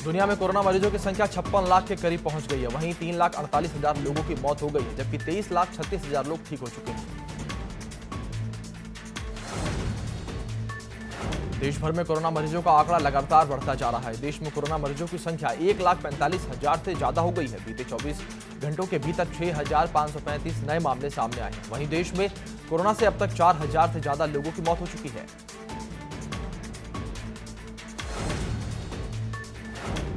दुनिया में कोरोना मरीजों की संख्या 56 लाख के करीब पहुंच गई है। वहीं 3,48,000 लोगों की मौत हो गई है, जबकि 23,36,000 लोग ठीक हो चुके हैं। देश भर में कोरोना मरीजों का आंकड़ा लगातार बढ़ता जा रहा है। देश में कोरोना मरीजों की संख्या 1,45,000 से ज्यादा हो गई है। बीते 24 घंटों के भीतर 6,535 नए मामले सामने आए हैं। वहीं देश में कोरोना से अब तक 4,000 से ज्यादा लोगों की मौत हो चुकी है।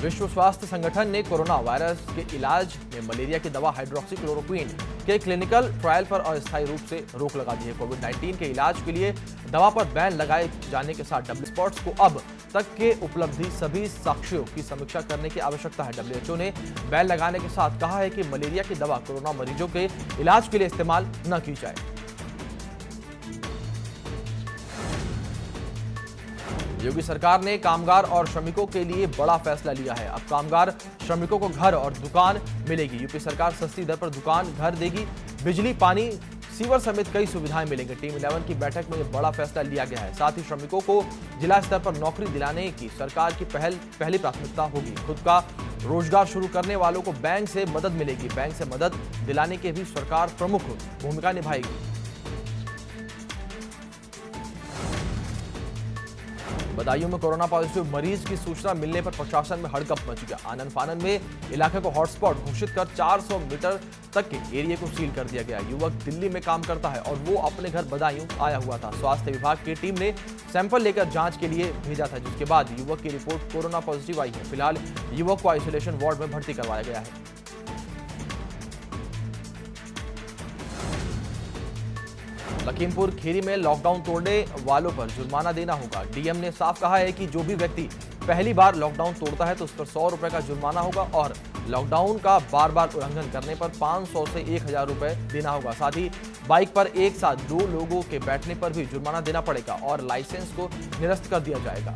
विश्व स्वास्थ्य संगठन ने कोरोना वायरस के इलाज में मलेरिया की दवा हाइड्रोक्सीक्लोरोक्विन के क्लिनिकल ट्रायल पर अस्थायी रूप से रोक लगा दी है। कोविड-19 के इलाज के लिए दवा पर बैन लगाए जाने के साथ एक्सपर्ट्स को अब तक के उपलब्धि सभी साक्ष्यों की समीक्षा करने की आवश्यकता है। WHO ने बैन लगाने के साथ कहा है कि मलेरिया की दवा कोरोना मरीजों के इलाज के लिए इस्तेमाल न की जाए। योगी सरकार ने कामगार और श्रमिकों के लिए बड़ा फैसला लिया है। अब कामगार श्रमिकों को घर और दुकान मिलेगी। यूपी सरकार सस्ती दर पर दुकान, घर देगी। बिजली, पानी, सीवर समेत कई सुविधाएं मिलेंगी। टीम 11 की बैठक में यह बड़ा फैसला लिया गया है। साथ ही श्रमिकों को जिला स्तर पर नौकरी दिलाने की सरकार की पहली प्राथमिकता होगी। खुद का रोजगार शुरू करने वालों को बैंक से मदद मिलेगी। बैंक से मदद दिलाने की भी सरकार प्रमुख भूमिका निभाएगी। बदायूं में कोरोना पॉजिटिव मरीज की सूचना मिलने पर प्रशासन में हड़कंप मच गया। आनन फानन में इलाके को हॉटस्पॉट घोषित कर 400 मीटर तक के एरिया को सील कर दिया गया। युवक दिल्ली में काम करता है और वो अपने घर बदायूं आया हुआ था। स्वास्थ्य विभाग की टीम ने सैंपल लेकर जांच के लिए भेजा था, जिसके बाद युवक की रिपोर्ट कोरोना पॉजिटिव आई है। फिलहाल युवक को आइसोलेशन वार्ड में भर्ती करवाया गया है। लखीमपुर खीरी में लॉकडाउन तोड़ने वालों पर जुर्माना देना होगा। डीएम ने साफ कहा है कि जो भी व्यक्ति पहली बार लॉकडाउन तोड़ता है तो उस पर 100 रुपए का जुर्माना होगा और लॉकडाउन का बार बार उल्लंघन करने पर 500 से 1,000 रुपए देना होगा। साथ ही बाइक पर एक साथ 2 लोगों के बैठने पर भी जुर्माना देना पड़ेगा और लाइसेंस को निरस्त कर दिया जाएगा।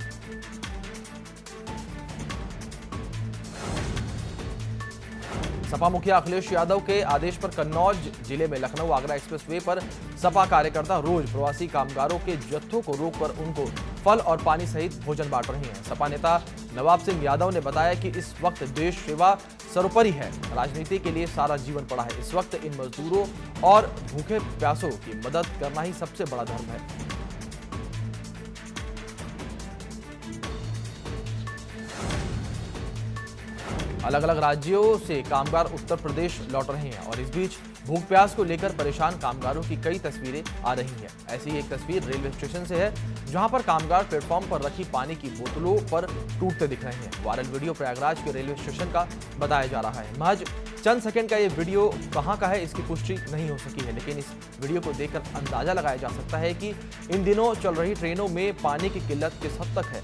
सपा मुखिया अखिलेश यादव के आदेश पर कन्नौज जिले में लखनऊ आगरा एक्सप्रेसवे पर सपा कार्यकर्ता रोज प्रवासी कामगारों के जत्थों को रोककर उनको फल और पानी सहित भोजन बांट रहे हैं। सपा नेता नवाब सिंह यादव ने बताया कि इस वक्त देश सेवा सर्वोपरि है। राजनीति के लिए सारा जीवन पड़ा है। इस वक्त इन मजदूरों और भूखे प्यासों की मदद करना ही सबसे बड़ा धर्म है। अलग अलग राज्यों से कामगार उत्तर प्रदेश लौट रहे हैं और इस बीच भूख प्यास को लेकर परेशान कामगारों की कई तस्वीरें आ रही हैं। ऐसी एक तस्वीर रेलवे स्टेशन से है, जहां पर कामगार प्लेटफॉर्म पर रखी पानी की बोतलों पर टूटते दिख रहे हैं। वायरल वीडियो प्रयागराज के रेलवे स्टेशन का बताया जा रहा है। महज चंद सेकंड का ये वीडियो कहां का है इसकी पुष्टि नहीं हो सकी है, लेकिन इस वीडियो को देखकर अंदाजा लगाया जा सकता है कि इन दिनों चल रही ट्रेनों में पानी की किल्लत किस हद तक है।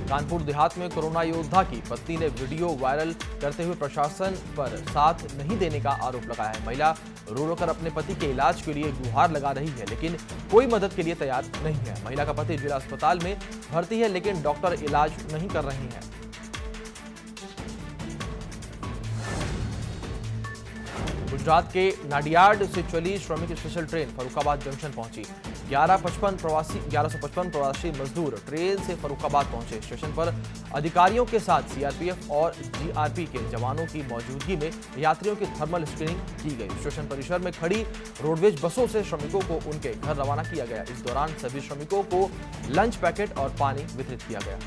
कानपुर देहात में कोरोना योद्धा की पत्नी ने वीडियो वायरल करते हुए प्रशासन पर साथ नहीं देने का आरोप लगाया है। महिला रो रो कर अपने पति के इलाज के लिए गुहार लगा रही है, लेकिन कोई मदद के लिए तैयार नहीं है। महिला का पति जिला अस्पताल में भर्ती है, लेकिन डॉक्टर इलाज नहीं कर रहे हैं। गुजरात के नाडियाड से चली श्रमिक स्पेशल ट्रेन फरुखाबाद जंक्शन पहुंची। 1150 प्रवासी मजदूर ट्रेन से फरुखाबाद पहुंचे। स्टेशन पर अधिकारियों के साथ सीआरपीएफ और जीआरपी के जवानों की मौजूदगी में यात्रियों की थर्मल स्क्रीनिंग की गई। स्टेशन परिसर में खड़ी रोडवेज बसों से श्रमिकों को उनके घर रवाना किया गया। इस दौरान सभी श्रमिकों को लंच पैकेट और पानी वितरित किया गया।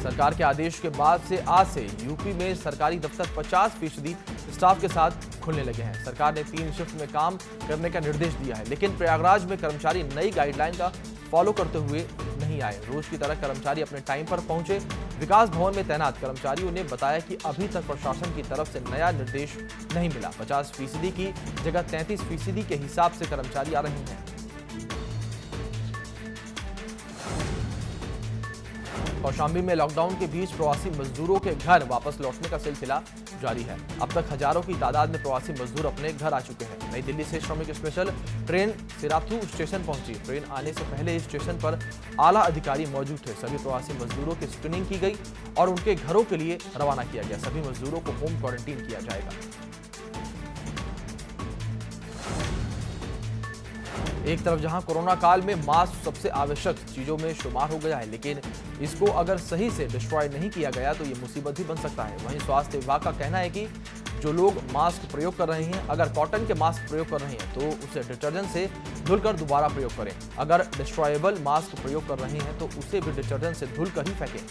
सरकार के आदेश के बाद से आज से यूपी में सरकारी दफ्तर 50% स्टाफ के साथ खुलने लगे हैं। सरकार ने 3 शिफ्ट में काम करने का निर्देश दिया है, लेकिन प्रयागराज में कर्मचारी नई गाइडलाइन का फॉलो करते हुए नहीं आए। रोज की तरह कर्मचारी अपने टाइम पर पहुंचे। विकास भवन में तैनात कर्मचारियों ने बताया कि अभी तक प्रशासन की तरफ से नया निर्देश नहीं मिला। 50% की जगह 33% के हिसाब से कर्मचारी आ रहे हैं। कौशाम्बी में लॉकडाउन के बीच प्रवासी मजदूरों के घर वापस लौटने का सिलसिला जारी है। अब तक हजारों की तादाद में प्रवासी मजदूर अपने घर आ चुके हैं। नई दिल्ली से श्रमिक स्पेशल ट्रेन सिराथू स्टेशन पहुंची। ट्रेन आने से पहले इस स्टेशन पर आला अधिकारी मौजूद थे। सभी प्रवासी मजदूरों की स्क्रीनिंग की गई और उनके घरों के लिए रवाना किया गया। सभी मजदूरों को होम क्वारंटीन किया जाएगा। एक तरफ जहां कोरोना काल में मास्क सबसे आवश्यक चीजों में शुमार हो गया है, लेकिन इसको अगर सही से डिस्ट्रॉय नहीं किया गया तो ये मुसीबत भी बन सकता है। वहीं स्वास्थ्य विभाग का कहना है कि जो लोग मास्क प्रयोग कर रहे हैं, अगर कॉटन के मास्क प्रयोग कर रहे हैं तो उसे डिटर्जेंट से धुलकर दोबारा प्रयोग करें। अगर डिस्ट्रॉयबल मास्क प्रयोग कर रहे हैं तो उसे भी डिटर्जेंट से धुलकर ही फेंकें।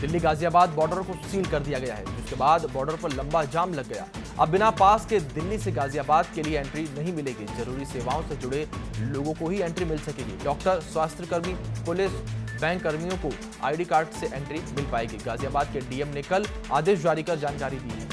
दिल्ली गाजियाबाद बॉर्डर को सील कर दिया गया है, जिसके बाद बॉर्डर पर लंबा जाम लग गया। अब बिना पास के दिल्ली से गाजियाबाद के लिए एंट्री नहीं मिलेगी। जरूरी सेवाओं से जुड़े लोगों को ही एंट्री मिल सकेगी। डॉक्टर, स्वास्थ्यकर्मी, पुलिस, बैंक कर्मियों को आईडी कार्ड से एंट्री मिल पाएगी। गाजियाबाद के डीएम ने कल आदेश जारी कर जानकारी दी है।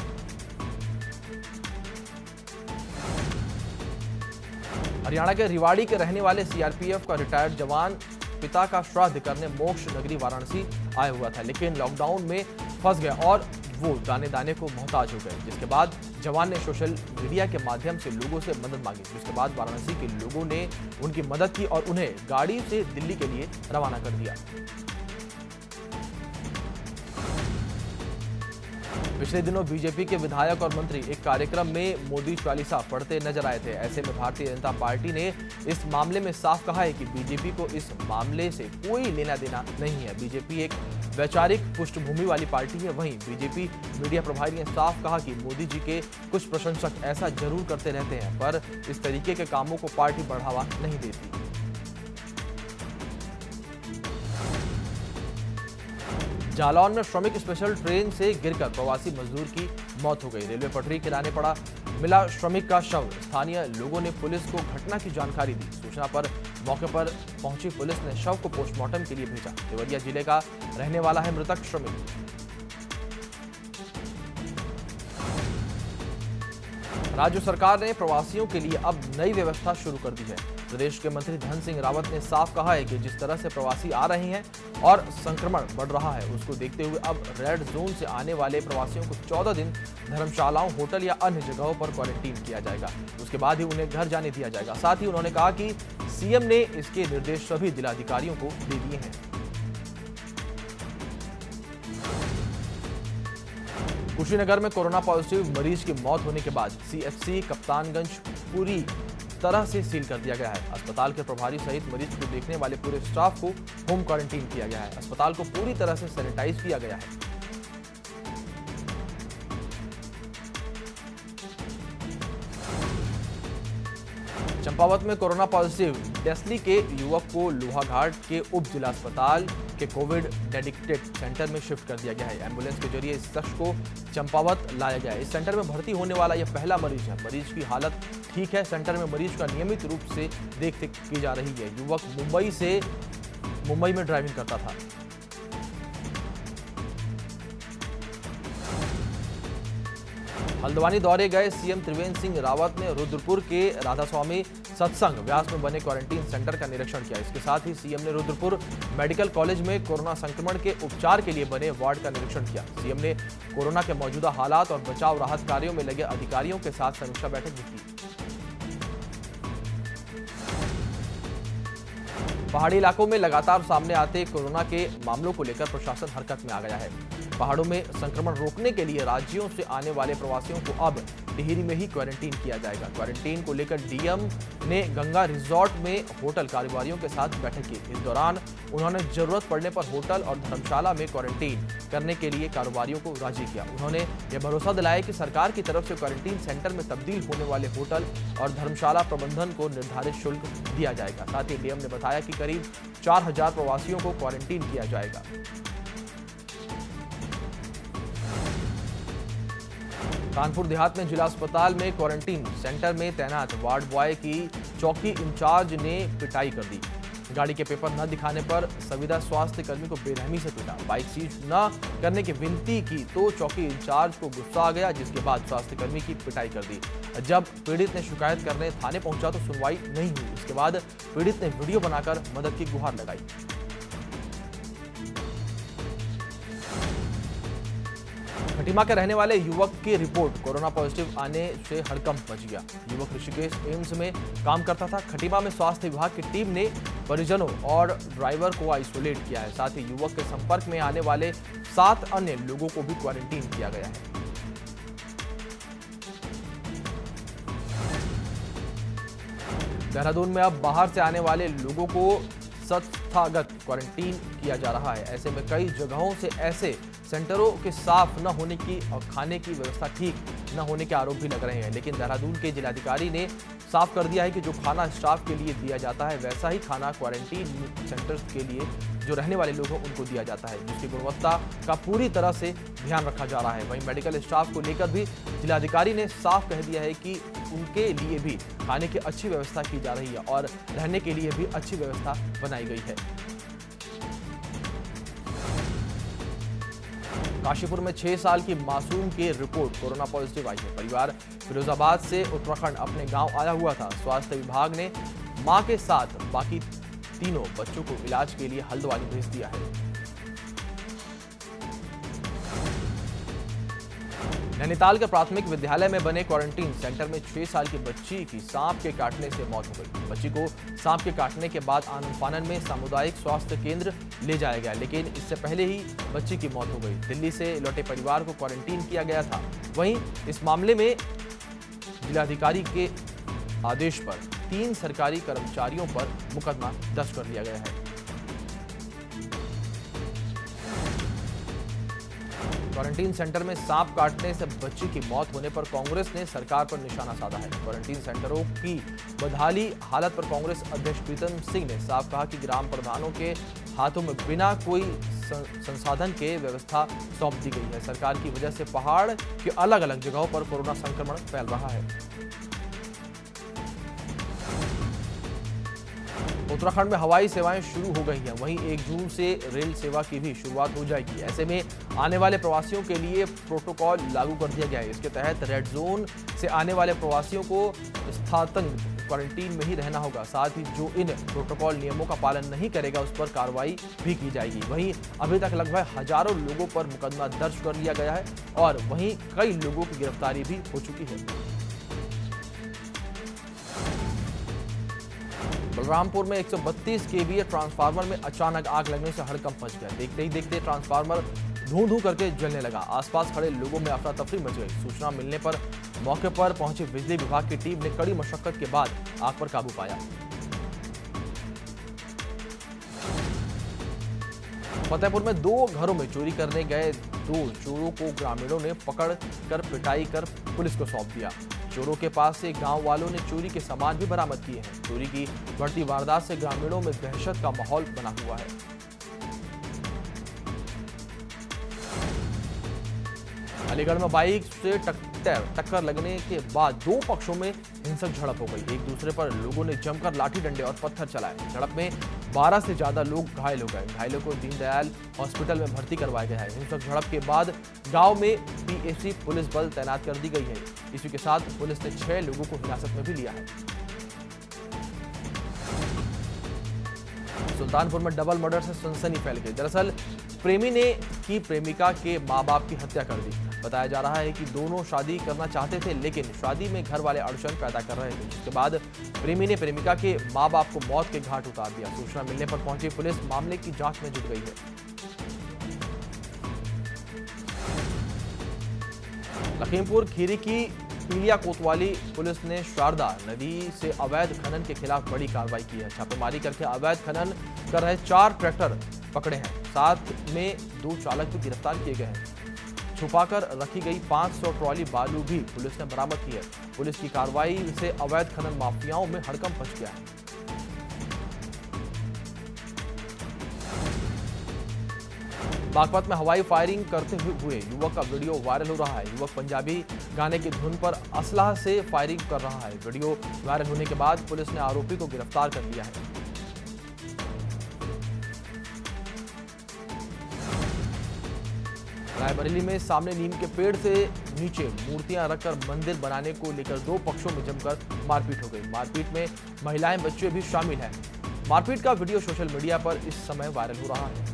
हरियाणा के रेवाड़ी के रहने वाले सीआरपीएफ का रिटायर्ड जवान पिता का श्राद्ध करने मोक्ष नगरी वाराणसी आया हुआ था, लेकिन लॉकडाउन में फंस गया और वो दाने दाने को मोहताज हो गए। जिसके बाद जवान ने सोशल मीडिया के माध्यम से लोगों से मदद मांगी, जिसके बाद वाराणसी के लोगों ने उनकी मदद की और उन्हें गाड़ी से दिल्ली के लिए रवाना कर दिया। पिछले दिनों बीजेपी के विधायक और मंत्री एक कार्यक्रम में मोदी चालीसा पढ़ते नजर आए थे। ऐसे में भारतीय जनता पार्टी ने इस मामले में साफ कहा है कि बीजेपी को इस मामले से कोई लेना देना नहीं है। बीजेपी एक वैचारिक पृष्ठभूमि वाली पार्टी है। वहीं बीजेपी मीडिया प्रभारी ने साफ कहा कि मोदी जी के कुछ प्रशंसक ऐसा जरूर करते रहते हैं, पर इस तरीके के कामों को पार्टी बढ़ावा नहीं देती। जालौन में श्रमिक स्पेशल ट्रेन से गिरकर प्रवासी मजदूर की मौत हो गई। रेलवे पटरी किनारे पड़ा मिला श्रमिक का शव। स्थानीय लोगों ने पुलिस को घटना की जानकारी दी। सूचना पर मौके पर पहुंची पुलिस ने शव को पोस्टमार्टम के लिए भेजा। देवरिया जिले का रहने वाला है मृतक श्रमिक। राज्य सरकार ने प्रवासियों के लिए अब नई व्यवस्था शुरू कर दी है। प्रदेश के मंत्री धन सिंह रावत ने साफ कहा है कि जिस तरह से प्रवासी आ रहे हैं और संक्रमण बढ़ रहा है, उसको देखते हुए अब रेड जोन से आने वाले प्रवासियों को 14 दिन धर्मशालाओं, होटल या अन्य जगहों पर क्वारंटीन किया जाएगा। उसके बाद ही उन्हें घर जाने दिया जाएगा। साथ ही उन्होंने कहा कि सीएम ने इसके निर्देश सभी जिलाधिकारियों को दे दिए हैं। कुशीनगर में कोरोना पॉजिटिव मरीज की मौत होने के बाद सीएचसी कप्तानगंज पूरी तरह से सील कर दिया गया है। अस्पताल के प्रभारी सहित मरीज को देखने वाले पूरे स्टाफ को होम क्वारंटीन किया गया है। अस्पताल को पूरी तरह से सैनिटाइज किया गया है। चंपावत में कोरोना पॉजिटिव डेसली के युवक को लोहाघाट के उप जिला अस्पताल के कोविड डेडिकेटेड सेंटर में शिफ्ट कर दिया गया है। एम्बुलेंस के जरिए इस शख्स को चंपावत लाया गया है। इस सेंटर में भर्ती होने वाला यह पहला मरीज है। मरीज की हालत ठीक है। सेंटर में मरीज का नियमित रूप से देखरेख की जा रही है। युवक मुंबई में ड्राइविंग करता था। हल्द्वानी दौरे गए सीएम त्रिवेंद्र सिंह रावत ने रुद्रपुर के राधास्वामी सत्संग व्यास में बने क्वारंटीन सेंटर का निरीक्षण किया। इसके साथ ही सीएम ने रुद्रपुर मेडिकल कॉलेज में कोरोना संक्रमण के उपचार के लिए बने वार्ड का निरीक्षण किया। सीएम ने कोरोना के मौजूदा हालात और बचाव राहत कार्यों में लगे अधिकारियों के साथ समीक्षा बैठक भी की। पहाड़ी इलाकों में लगातार सामने आते कोरोना के मामलों को लेकर प्रशासन हरकत में आ गया है। पहाड़ों में संक्रमण रोकने के लिए राज्यों से आने वाले प्रवासियों को अब टिहरी में ही क्वारंटीन किया जाएगा। क्वारंटीन को लेकर डीएम ने गंगा रिजॉर्ट में होटल कारोबारियों के साथ बैठक की। इस दौरान उन्होंने जरूरत पड़ने पर होटल और धर्मशाला में क्वारंटीन करने के लिए कारोबारियों को राजी किया। उन्होंने यह भरोसा दिलाया कि सरकार की तरफ से क्वारंटीन सेंटर में तब्दील होने वाले होटल और धर्मशाला प्रबंधन को निर्धारित शुल्क दिया जाएगा। साथ ही डीएम ने बताया कि करीब 4000 प्रवासियों को क्वारंटीन किया जाएगा। कानपुर देहात में जिला अस्पताल में क्वारंटीन सेंटर में तैनात वार्ड बॉय की चौकी इंचार्ज ने पिटाई कर दी। गाड़ी के पेपर न दिखाने पर संविदा स्वास्थ्य कर्मी को बेरहमी से पीटा। बाइक सीज न करने की विनती की तो चौकी इंचार्ज को गुस्सा आ गया, जिसके बाद स्वास्थ्य कर्मी की पिटाई कर दी। जब पीड़ित ने शिकायत करने थाने पहुंचा तो सुनवाई नहीं हुई। इसके बाद पीड़ित ने वीडियो बनाकर मदद की गुहार लगाई। खटीमा के रहने वाले युवक की रिपोर्ट कोरोना पॉजिटिव आने से हड़कंप मच गया। युवक ऋषिकेश एम्स में काम करता था। खटीमा में स्वास्थ्य विभाग की टीम ने परिजनों और ड्राइवर को आइसोलेट किया है। साथ ही युवक के संपर्क में आने वाले 7 अन्य लोगों को भी क्वारंटीन किया गया है। देहरादून में अब बाहर से आने वाले लोगों को संस्थागत क्वारंटीन किया जा रहा है। ऐसे में कई जगहों से ऐसे सेंटरों के साफ न होने की और खाने की व्यवस्था ठीक न होने के आरोप भी लग रहे हैं। लेकिन देहरादून के जिलाधिकारी ने साफ कर दिया है कि जो खाना स्टाफ के लिए दिया जाता है वैसा ही खाना क्वारंटीन सेंटर्स के लिए जो रहने वाले लोग हैं उनको दिया जाता है, जिसकी गुणवत्ता का पूरी तरह से ध्यान रखा जा रहा है। वहीं मेडिकल स्टाफ को लेकर भी जिलाधिकारी ने साफ कह दिया है कि उनके लिए भी खाने की अच्छी व्यवस्था की जा रही है और रहने के लिए भी अच्छी व्यवस्था बनाई गई है। काशीपुर में 6 साल की मासूम की रिपोर्ट कोरोना पॉजिटिव आई है। परिवार फिरोजाबाद से उत्तराखंड अपने गांव आया हुआ था। स्वास्थ्य विभाग ने मां के साथ बाकी तीनों बच्चों को इलाज के लिए हल्द्वानी भेज दिया है। नैनीताल के प्राथमिक विद्यालय में बने क्वारंटीन सेंटर में 6 साल की बच्ची की सांप के काटने से मौत हो गई। बच्ची को सांप के काटने के बाद आनन फानन में सामुदायिक स्वास्थ्य केंद्र ले जाया गया, लेकिन इससे पहले ही बच्ची की मौत हो गई। दिल्ली से लौटे परिवार को क्वारंटीन किया गया था। वहीं इस मामले में जिलाधिकारी के आदेश पर 3 सरकारी कर्मचारियों पर मुकदमा दर्ज कर लिया गया है। क्वारंटीन सेंटर में सांप काटने से बच्ची की मौत होने पर कांग्रेस ने सरकार पर निशाना साधा है। क्वारंटीन सेंटरों की बदहाली हालत पर कांग्रेस अध्यक्ष प्रीतम सिंह ने साफ कहा कि ग्राम प्रधानों के हाथों में बिना कोई संसाधन के व्यवस्था सौंप दी गई है। सरकार की वजह से पहाड़ के अलग अलग जगहों पर कोरोना संक्रमण फैल रहा है। उत्तराखंड में हवाई सेवाएं शुरू हो गई हैं। वहीं 1 जून से रेल सेवा की भी शुरुआत हो जाएगी। ऐसे में आने वाले प्रवासियों के लिए प्रोटोकॉल लागू कर दिया गया है। इसके तहत रेड जोन से आने वाले प्रवासियों को स्थानांतरण क्वारंटीन में ही रहना होगा। साथ ही जो इन प्रोटोकॉल नियमों का पालन नहीं करेगा उस पर कार्रवाई भी की जाएगी। वहीं अभी तक लगभग हजारों लोगों पर मुकदमा दर्ज कर लिया गया है और वहीं कई लोगों की गिरफ्तारी भी हो चुकी है। बलरामपुर में 132 केवीए ट्रांसफार्मर में अचानक आग लगने से हड़कंप मच गया। देखते ही देखते ट्रांसफार्मर धूं-धूं करके जलने लगा। आसपास खड़े लोगों में अफरा तफरी मच गई। सूचना मिलने पर मौके पर पहुंची बिजली विभाग की टीम ने कड़ी मशक्कत के बाद आग पर काबू पाया। फतेहपुर में 2 घरों में चोरी करने गए 2 चोरों को ग्रामीणों ने पकड़ कर पिटाई कर पुलिस को सौंप दिया। चोरों के पास से गांव वालों ने चोरी के सामान भी बरामद किए हैं। चोरी की बढ़ती वारदात से ग्रामीणों में दहशत का माहौल बना हुआ है। अलीगढ़ में बाइक से टक्कर लगने के बाद 2 पक्षों में हिंसक झड़प हो गई। एक दूसरे पर लोगों ने जमकर लाठी डंडे और पत्थर चलाए। झड़प में 12 से ज्यादा लोग घायल हो गए। घायलों को दीनदयाल हॉस्पिटल में भर्ती करवाया गया है। हिंसक झड़प के बाद गांव में पीएसी पुलिस बल तैनात कर दी गई है। इसी के साथ पुलिस ने 6 लोगों को हिरासत में भी लिया है। सुल्तानपुर में डबल मर्डर से सनसनी फैल गई। दरअसल प्रेमी ने की प्रेमिका के मां बाप की हत्या कर दी। बताया जा रहा है कि दोनों शादी करना चाहते थे, लेकिन शादी में घर वाले अड़चन पैदा कर रहे थे। जिसके बाद प्रेमी ने प्रेमिका के मां बाप को मौत के घाट उतार दिया। सूचना मिलने पर पहुंची पुलिस मामले की जांच में जुट गई है। लखीमपुर खीरी की पीलिया कोतवाली पुलिस ने शारदा नदी से अवैध खनन के खिलाफ बड़ी कार्रवाई की है। छापेमारी करके अवैध खनन कर रहे 4 ट्रैक्टर पकड़े हैं। साथ में 2 चालक भी गिरफ्तार किए गए हैं। छुपाकर रखी गई 500 ट्रॉली बालू भी पुलिस ने बरामद की है। पुलिस की कार्रवाई से अवैध खनन माफियाओं में हड़कंप मच गया है। बागपत में हवाई फायरिंग करते हुए युवक का वीडियो वायरल हो रहा है। युवक पंजाबी गाने की धुन पर असलहा से फायरिंग कर रहा है। वीडियो वायरल होने के बाद पुलिस ने आरोपी को गिरफ्तार कर लिया है। रायबरेली में सामने नीम के पेड़ से नीचे मूर्तियां रखकर मंदिर बनाने को लेकर 2 पक्षों में जमकर मारपीट हो गई। मारपीट में महिलाएं बच्चे भी शामिल हैं। मारपीट का वीडियो सोशल मीडिया पर इस समय वायरल हो रहा है।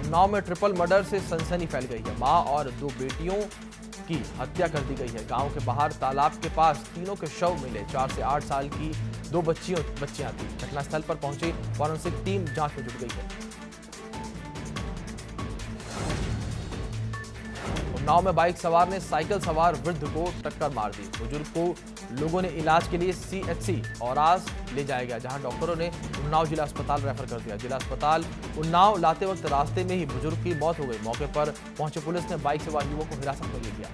उन्नाव में ट्रिपल मर्डर से सनसनी फैल गई है। मां और 2 बेटियों की हत्या कर दी गई है। गांव के बाहर तालाब के पास तीनों के शव मिले। 4 से 8 साल की 2 बच्चियां थी। घटनास्थल पर पहुंची फॉरेंसिक टीम जांच में जुट गई है। उन्नाव में बाइक सवार ने साइकिल सवार वृद्ध को टक्कर मार दी। बुजुर्ग को लोगों ने इलाज के लिए सीएचसी औरास ले जाया गया, जहां डॉक्टरों ने उन्नाव जिला अस्पताल रेफर कर दिया। जिला अस्पताल उन्नाव लाते वक्त रास्ते में ही बुजुर्ग की मौत हो गई। मौके पर पहुंचे पुलिस ने बाइक सवार युवक को हिरासत में ले लिया।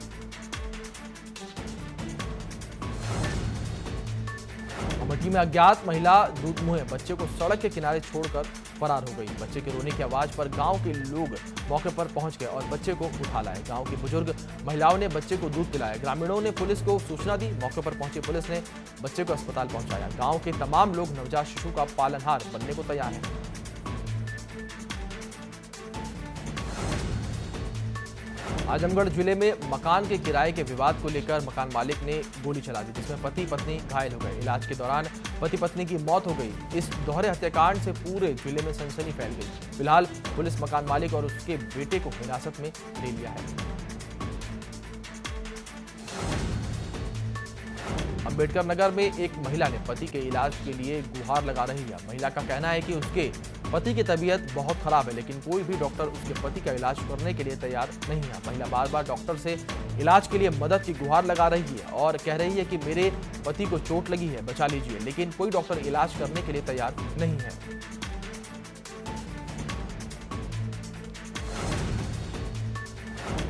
अमेठी में अज्ञात महिला दूध मुंहे बच्चे को सड़क के किनारे छोड़कर फरार हो गई। बच्चे के रोने की आवाज पर गांव के लोग मौके पर पहुंच गए और बच्चे को उठा लाए। गांव की बुजुर्ग महिलाओं ने बच्चे को दूध पिलाया। ग्रामीणों ने पुलिस को सूचना दी। मौके पर पहुंची पुलिस ने बच्चे को अस्पताल पहुंचाया। गांव के तमाम लोग नवजात शिशु का पालनहार बनने को तैयार हैं। आजमगढ़ जिले में मकान के किराए के विवाद को लेकर मकान मालिक ने गोली चला दी, जिसमें पति पत्नी घायल हो गए। इलाज के दौरान पति पत्नी की मौत हो गई। इस दोहरे हत्याकांड से पूरे जिले में सनसनी फैल गई। फिलहाल पुलिस मकान मालिक और उसके बेटे को हिरासत में ले लिया है। अंबेडकर नगर में एक महिला ने पति के इलाज के लिए गुहार लगा रही है। महिला का कहना है कि उसके पति की तबीयत बहुत खराब है, लेकिन कोई भी डॉक्टर उसके पति का इलाज करने के लिए तैयार नहीं है। महिला बार बार डॉक्टर से इलाज के लिए मदद की गुहार लगा रही है और कह रही है कि मेरे पति को चोट लगी है, बचा लीजिए, लेकिन कोई डॉक्टर इलाज करने के लिए तैयार नहीं है।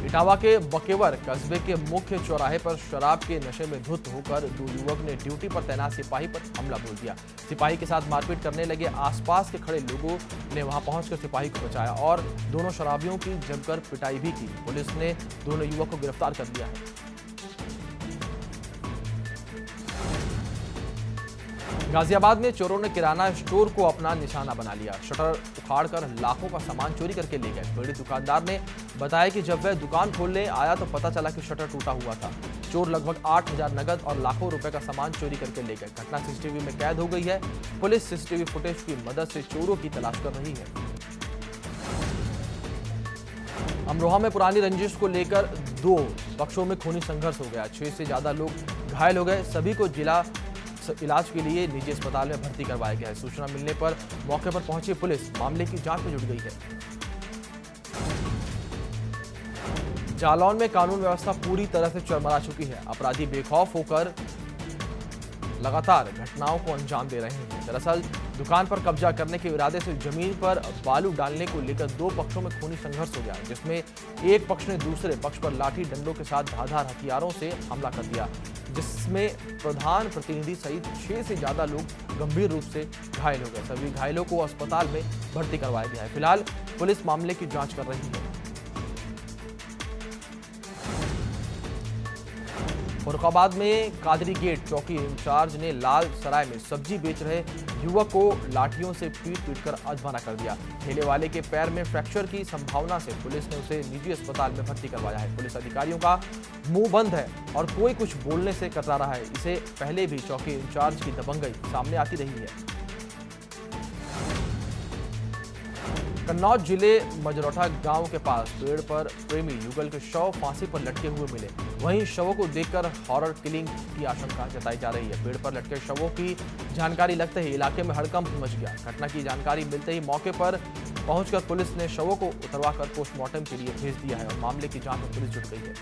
इटावा के बकेवर कस्बे के मुख्य चौराहे पर शराब के नशे में धुत होकर दो युवक ने ड्यूटी पर तैनात सिपाही पर हमला बोल दिया। सिपाही के साथ मारपीट करने लगे। आसपास के खड़े लोगों ने वहां पहुंचकर सिपाही को बचाया और दोनों शराबियों की जमकर पिटाई भी की। पुलिस ने दोनों युवक को गिरफ्तार कर लिया है। गाजियाबाद में चोरों ने किराना स्टोर को अपना निशाना बना लिया। शटर उखाड़कर लाखों का सामान चोरी करके ले गए। पीड़ित दुकानदार ने बताया कि जब वह दुकान खोलने आया तो पता चला कि शटर टूटा हुआ था। चोर लगभग 8,000 नगद और लाखों रुपए का सामान चोरी करके ले गए। घटना सीसीटीवी में कैद हो गई है। पुलिस सीसीटीवी फुटेज की मदद से चोरों की तलाश कर रही है। अमरोहा में पुरानी रंजिश को लेकर दो पक्षों में खूनी संघर्ष हो गया। 6 से ज्यादा लोग घायल हो गए। सभी को जिला इलाज के लिए निजी अस्पताल में भर्ती करवाया गया है। सूचना मिलने पर मौके पर पहुंची पुलिस मामले की जांच में जुट गई है। जालौन में कानून व्यवस्था पूरी तरह से चरमरा चुकी है। अपराधी बेखौफ होकर लगातार घटनाओं को अंजाम दे रहे हैं। दरअसल दुकान पर कब्जा करने के इरादे से जमीन पर बालू डालने को लेकर दो पक्षों में खूनी संघर्ष हो गया, जिसमें एक पक्ष ने दूसरे पक्ष पर लाठी डंडों के साथ धारदार हथियारों से हमला कर दिया, जिसमें प्रधान प्रतिनिधि सहित 6 से ज्यादा लोग गंभीर रूप से घायल हो गए। सभी घायलों को अस्पताल में भर्ती करवाया गया है। फिलहाल पुलिस मामले की जांच कर रही है। फर्रुखाबाद में कादरी गेट चौकी इंचार्ज ने लाल सराय में सब्जी बेच रहे युवक को लाठियों से पीट कर अधमरा कर दिया। ठेले वाले के पैर में फ्रैक्चर की संभावना से पुलिस ने उसे निजी अस्पताल में भर्ती करवाया है। पुलिस अधिकारियों का मुंह बंद है और कोई कुछ बोलने से कतरा रहा है। इसे पहले भी चौकी इंचार्ज की दबंगई सामने आती रही है। कन्नौज जिले मजरोठा गांव के पास पेड़ पर प्रेमी युगल के शव फांसी पर लटके हुए मिले। वहीं शवों को देखकर हॉरर किलिंग की आशंका जताई जा रही है। पेड़ पर लटके शवों की जानकारी लगते ही इलाके में हड़कंप मच गया। घटना की जानकारी मिलते ही मौके पर पहुंचकर पुलिस ने शवों को उतरवाकर पोस्टमार्टम के लिए भेज दिया है और मामले की जांच में पुलिस जुट गई है।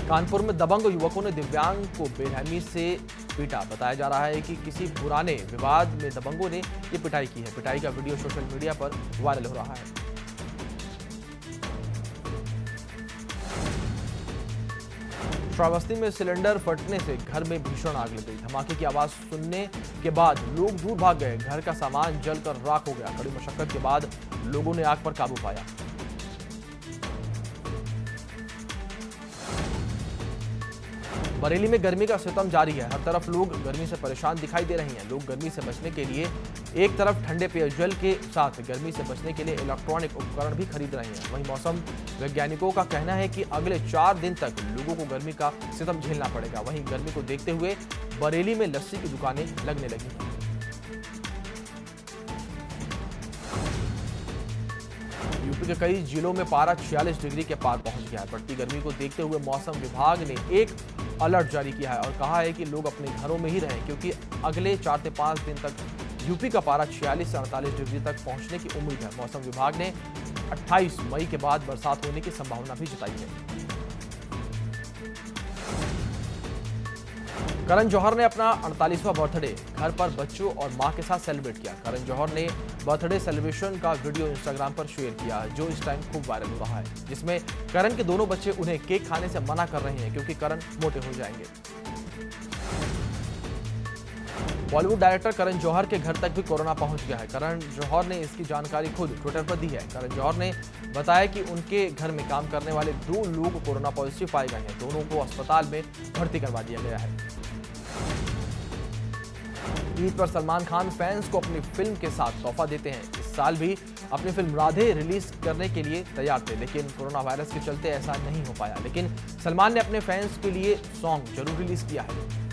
कानपुर में दबंग युवकों ने दिव्यांग को बेरहमी से पीटा। बताया जा रहा है कि किसी पुराने विवाद में दबंगों ने ये पिटाई की है। पिटाई का वीडियो सोशल मीडिया पर वायरल हो रहा है। श्रावस्ती में सिलेंडर फटने से घर में भीषण आग लग गई। धमाके की आवाज सुनने के बाद लोग दूर भाग गए। घर का सामान जलकर राख हो गया। कड़ी मशक्कत के बाद लोगों ने आग पर काबू पाया। बरेली में गर्मी का सितम जारी है। हर तरफ लोग गर्मी से परेशान दिखाई दे रहे हैं। लोग गर्मी से बचने के लिए एक तरफ ठंडे पेयजल के साथ गर्मी से बचने के लिए इलेक्ट्रॉनिक उपकरण भी खरीद रहे हैं। वहीं मौसम वैज्ञानिकों का कहना है कि अगले 4 दिन तक लोगों को गर्मी का सितम झेलना पड़ेगा। वहीं गर्मी को देखते हुए बरेली में लस्सी की दुकानें लगने लगी हैं। यूपी के कई जिलों में पारा 46 डिग्री के पार पहुंच गया है। बढ़ती गर्मी को देखते हुए मौसम विभाग ने एक अलर्ट जारी किया है और कहा है कि लोग अपने घरों में ही रहें, क्योंकि अगले 4 से 5 दिन तक यूपी का पारा 46 से 48 डिग्री तक पहुंचने की उम्मीद है। मौसम विभाग ने 28 मई के बाद बरसात होने की संभावना भी जताई है। करण जौहर ने अपना 48वां बर्थडे घर पर बच्चों और मां के साथ सेलिब्रेट किया। करण जौहर ने बर्थडे सेलिब्रेशन का वीडियो इंस्टाग्राम पर शेयर किया, जो इस टाइम खूब वायरल हो रहा है, जिसमें करण के दोनों बच्चे उन्हें केक खाने से मना कर रहे हैं क्योंकि करण मोटे हो जाएंगे। बॉलीवुड डायरेक्टर करण जौहर के घर तक भी कोरोना पहुंच गया है। करण जौहर ने इसकी जानकारी खुद ट्विटर पर दी है। करण जौहर ने बताया कि उनके घर में काम करने वाले 2 लोग कोरोना पॉजिटिव पाए गए हैं। दोनों को अस्पताल में भर्ती करवा दिया गया है। ईद पर सलमान खान फैंस को अपनी फिल्म के साथ तोहफा देते हैं। इस साल भी अपनी फिल्म राधे रिलीज करने के लिए तैयार थे, लेकिन कोरोना वायरस के चलते ऐसा नहीं हो पाया। लेकिन सलमान ने अपने फैंस के लिए सॉन्ग जरूर रिलीज किया है।